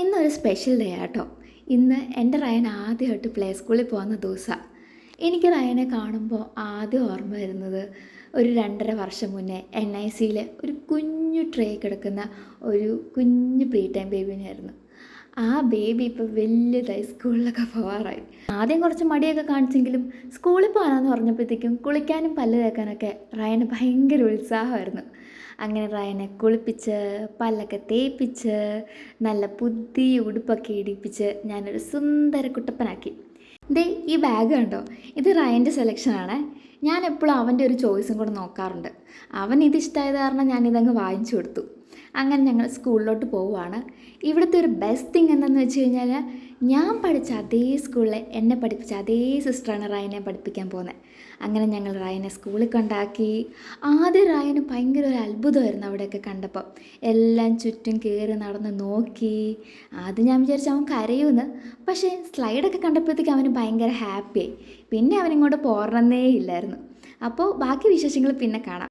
ഇന്നൊരു special day ആട്ടോ. ഇന്ന് എൻ്റെ റയൻ ആദ്യമായിട്ട് പ്ലേ സ്കൂളിൽ പോകുന്ന ദിവസമാണ്. എനിക്ക് റയനെ കാണുമ്പോൾ ആദ്യം ഓർമ്മ വരുന്നത് ഒരു 2.5 വർഷം മുന്നേ NICയിൽ ഒരു കുഞ്ഞു ട്രേ കിടക്കുന്ന ഒരു കുഞ്ഞു പ്രീ ടൈം ബേബിനായിരുന്നു. ആ ബേബി ഇപ്പോൾ വലിയതായി സ്കൂളിലൊക്കെ പോകാറായി. ആദ്യം കുറച്ച് മടിയൊക്കെ കാണിച്ചെങ്കിലും സ്കൂളിൽ പോകാനെന്ന് പറഞ്ഞപ്പോഴത്തേക്കും കുളിക്കാനും പല്ല് തേക്കാനൊക്കെ റയന് ഭയങ്കര ഉത്സാഹമായിരുന്നു. അങ്ങനെ റയനെ കുളിപ്പിച്ച് പല്ലൊക്കെ തേപ്പിച്ച് നല്ല പുതിയ ഉടുപ്പൊക്കെ ഇടിപ്പിച്ച് ഞാനൊരു സുന്ദര കുട്ടപ്പനാക്കി. ദേ ഈ ബാഗ് കണ്ടോ, ഇത് റയൻ്റെ സെലക്ഷനാണ്. ഞാൻ എപ്പോഴും അവൻ്റെ ഒരു ചോയ്സും കൂടെ നോക്കാറുണ്ട്. അവൻ ഇതിഷ്ടമായത് കാരണം ഞാനിതങ്ങ് വാങ്ങിച്ചു കൊടുത്തു. അങ്ങനെ ഞങ്ങൾ സ്കൂളിലോട്ട് പോവുകയാണ്. ഇവിടുത്തെ ഒരു ബെസ്റ്റ് തിങ് എന്തെന്ന് വെച്ച് കഴിഞ്ഞാൽ, ഞാൻ പഠിച്ച അതേ സ്കൂളിൽ എന്നെ പഠിപ്പിച്ച അതേ സിസ്റ്ററാണ് റയനെ പഠിപ്പിക്കാൻ പോകുന്നത്. അങ്ങനെ ഞങ്ങൾ റയനെ സ്കൂളിൽ കൊണ്ടാക്കി. ആദ്യം റയന് ഭയങ്കര ഒരു അത്ഭുതമായിരുന്നു അവിടെയൊക്കെ കണ്ടപ്പോൾ. എല്ലാം ചുറ്റും കയറി നടന്ന് നോക്കി. ആദ്യം ഞാൻ വിചാരിച്ചു അവൻ കരയുമെന്ന്. പക്ഷേ സ്ലൈഡൊക്കെ കണ്ടപ്പോഴത്തേക്ക് അവന് ഭയങ്കര ഹാപ്പിയായി. പിന്നെ അവനിങ്ങോട്ട് പോരണന്നേ ഇല്ലായിരുന്നു. അപ്പോൾ ബാക്കി വിശേഷങ്ങൾ പിന്നെ കാണാം.